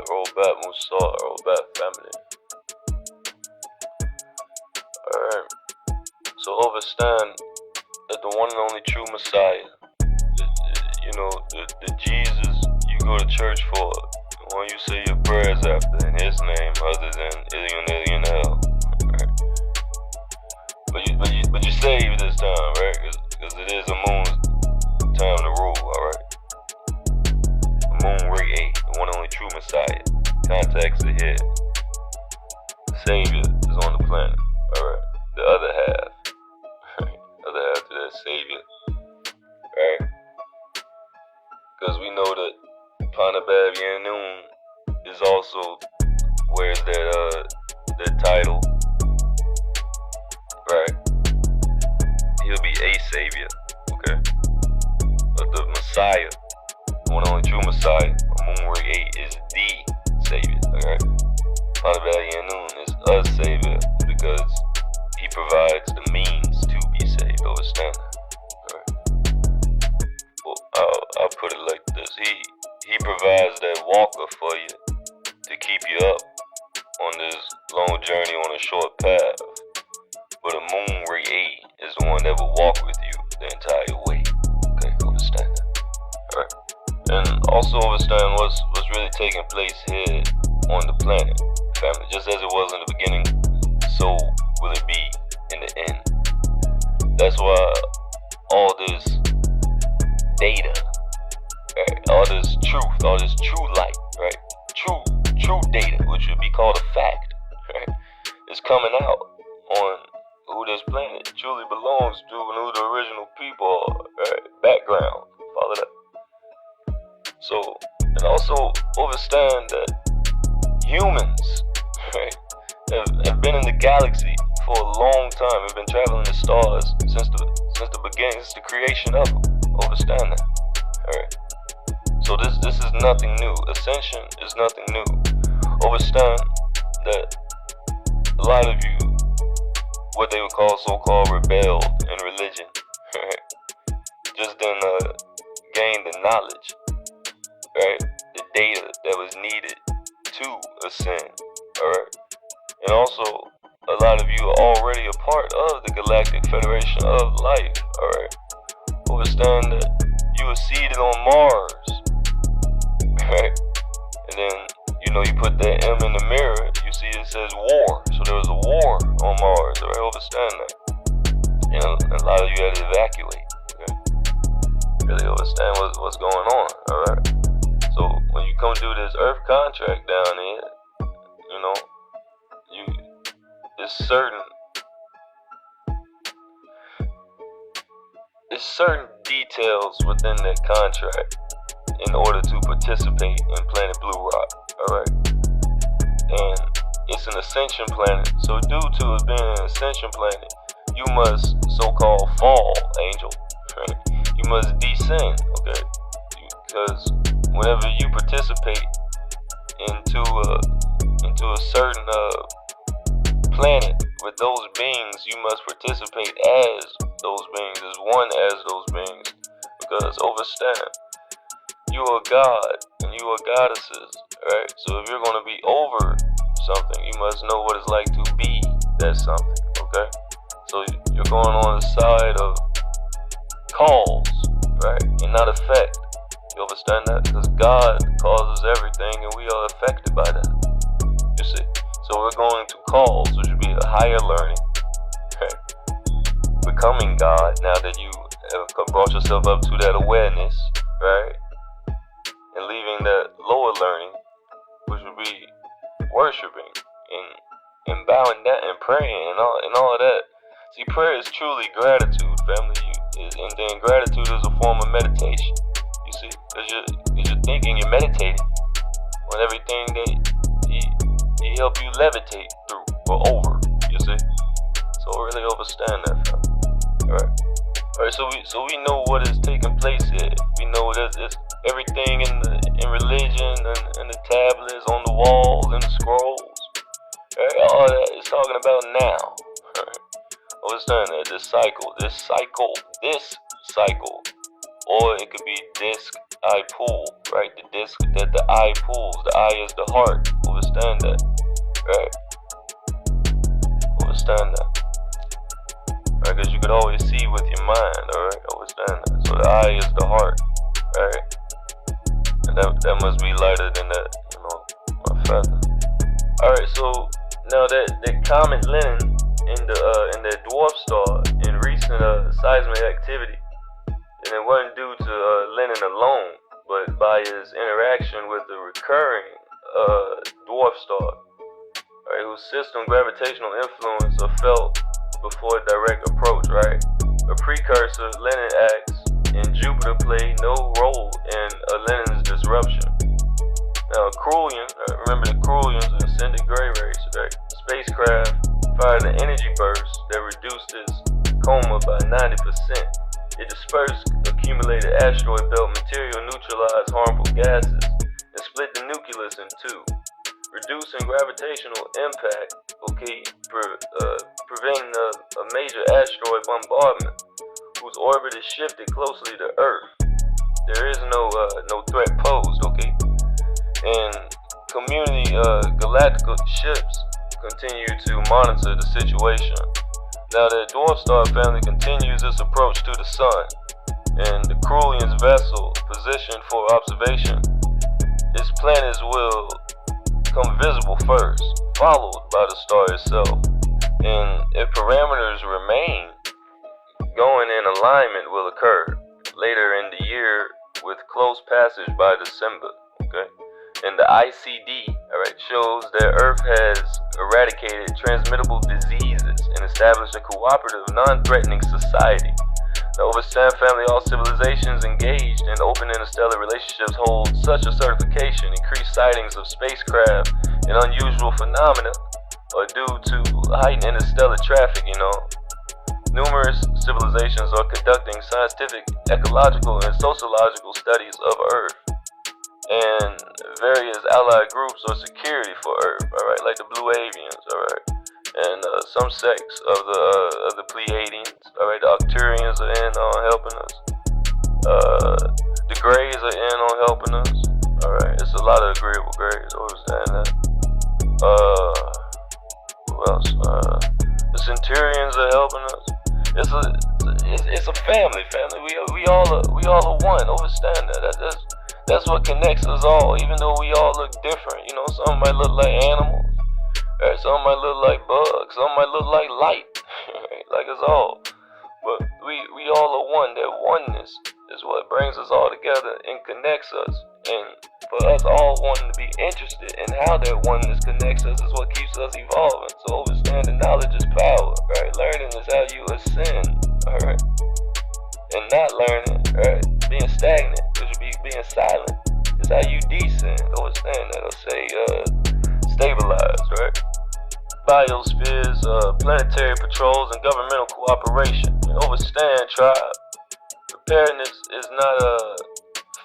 roll back, Musa, roll back, family. Alright. So understand that the one and only true Messiah, the Jesus you go to church for, the one you say your prayers after in his name, other than Ilion hell. Right? But you saved this time, right? Because it is Amun's time to rule, alright? Amun Rayay, the one and only true Messiah. Contacts ahead. The Savior is on the planet, alright? The other half, right? The other half to that Savior, right? Because we know that Panabab Yanun is also wears that title, right? He'll be a Savior, okay? But the Messiah, the one and only true Messiah, Amun Rayay, is the Savior, alright? Panabab Yanun is a Savior because he provides the means to be saved, understand that? Alright? Well, I'll put it like this. He provides that walker for you to keep you up on this long journey on a short path. But Amun Rayay is the one that will walk with you the entire way. Okay, understand that? Alright? And also understand what's really taking place here on the planet, family. Just as it was in the beginning, so will it be in the end. That's why all this data, right? All this truth, all this true light, right? True data, which would be called a fact, right? Is coming out on who this planet truly belongs to and who the original people are, right? Background, follow that. So, and also understand that humans, right, have been in the galaxy for a long time. We've been traveling the stars since the beginning, since the creation of them. Understand that, alright? So this is nothing new. Ascension is nothing new. Understand that a lot of you, what they would call so-called rebelled in religion, right? Just didn't gain the knowledge, right? The data that was needed to ascend, alright? And also, a lot of you are already a part of the Galactic Federation of Life, alright? Understand that you were seeded on Mars, right? And then, you put that M in the mirror, you see it says war. So there was a war on Mars, alright? Understand that. And a lot of you had to evacuate, okay? Really understand what's going on, alright? So when you come do this Earth contract down here, it's certain details within that contract in order to participate in Planet Blue Rock, alright? And it's an ascension planet, so due to it being an ascension planet, you must so-called fall, angel, right? You must descend, okay? Because whenever you participate into a certain planet with those beings, you must participate as those beings, as one as those beings. Because understand, you are God and you are goddesses, right? So if you're going to be over something, you must know what it's like to be that something, okay? So you're going on the side of cause, right? And not effect. You understand that? Because God causes everything and we are affected by that. You see? So we're going to cause, which would be a higher learning, right? Becoming God, now that you have brought yourself up to that awareness, right? And leaving that lower learning, which would be worshiping and bowing down and praying and all of that. See, prayer is truly gratitude, family. And then gratitude is a form of meditation. You see, because you're thinking, you're meditating on everything that he helped you levitate through or over. You see, so really understand that, family. All right. So we know what is taking place here. We know that it's everything in religion and the tablets on the walls and the scrolls. Right? All that is talking about now. Right? Understand that this cycle or it could be disc eye pull, right? The disc that the eye pulls. The eye is the heart. Understand that, right? Understand that, right? Because you could always see with your mind, alright? Understand that. So the eye is the heart, right? And that must be lighter than that, my feather. Alright, so now that comet Lennon in the dwarf star in recent seismic activity, and it wasn't due to Lennon alone, but by his interaction with the recurring dwarf star, right, whose system gravitational influence are felt before direct approach, right? A precursor, Lennon acts, and Jupiter played no role in Lennon's disruption. Now, Krulian, remember the Krulians, an ascended gray race, right? Spacecraft fired an energy burst that reduced his coma by 90%. It dispersed accumulated asteroid belt material, neutralized harmful gases, and split the nucleus in two, reducing gravitational impact, preventing a major asteroid bombardment whose orbit is shifted closely to Earth. There is no threat posed, and community galactic ships continue to monitor the situation. Now the dwarf star family continues its approach to the sun, and the Krulian's vessel positioned for observation. Its planets will become visible first, followed by the star itself, and if parameters remain, going in alignment will occur later in the year with close passage by December, And the ICD, shows that Earth has eradicated transmittable diseases and established a cooperative, non-threatening society. The Overstand family, all civilizations engaged in open interstellar relationships hold such a certification. Increased sightings of spacecraft and unusual phenomena are due to heightened interstellar traffic, Numerous civilizations are conducting scientific, ecological, and sociological studies of Earth, and various allied groups or security for Earth, like the Blue Avians, and some sects of the Pleiadians, the Arcturians are in on helping us, the Greys are in on helping us, it's a lot of agreeable Greys, understand that. Who else? The Centurions are helping us. It's a family. We all are one. Understand that. That's what connects us all, even though we all look different. Some might look like animals, some might look like bugs, some might look like light, like us all. But we all are one. That oneness is what brings us all together and connects us. And for us all wanting to be interested in how that oneness connects us is what keeps us evolving. So understanding knowledge is power, Learning is how you ascend, And not learning, being stagnant, which would be being silent, is how you descend. Understand that, or say stabilized, Biospheres, planetary patrols, and governmental cooperation. And overstand, tribe. Preparedness is not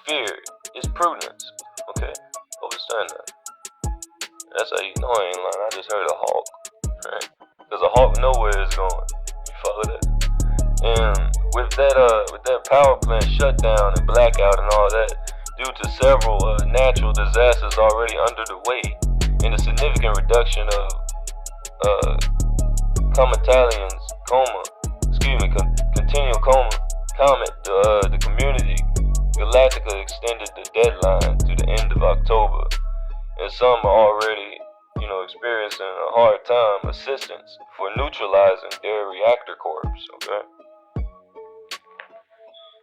fear, it's prudence. Understand that. That's how you know I ain't lying. I just heard a hawk, Because a hawk know where it's going. You follow that? And with that power plant shutdown and blackout and all that, due to several natural disasters already under the way, and a significant reduction of continual coma, comet, the community Galactica extended the deadline to the end of October, and some are already, experiencing a hard time assistance for neutralizing their reactor corps,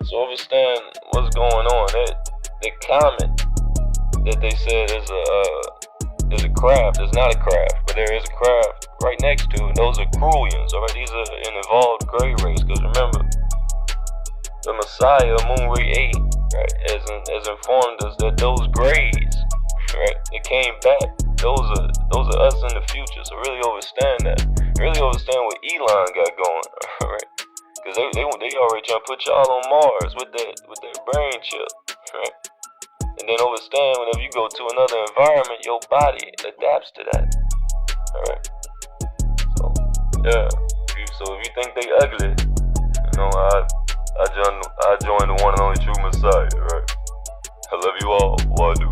So understand what's going on. That comet that they said is a craft is not a craft, but there is a craft right next to it. Those are Krulians, These are an evolved gray race, because remember, the Messiah, Amun Rayay, has informed us that those grays, that came back, those are us in the future. So really understand that. Really understand what Elon got going, Because they already trying to put y'all on Mars with their brain chip, And then understand whenever you go to another environment, your body adapts to that, So yeah. So if you think they ugly, I joined the one and only true Messiah, right? I love you all. Wadu.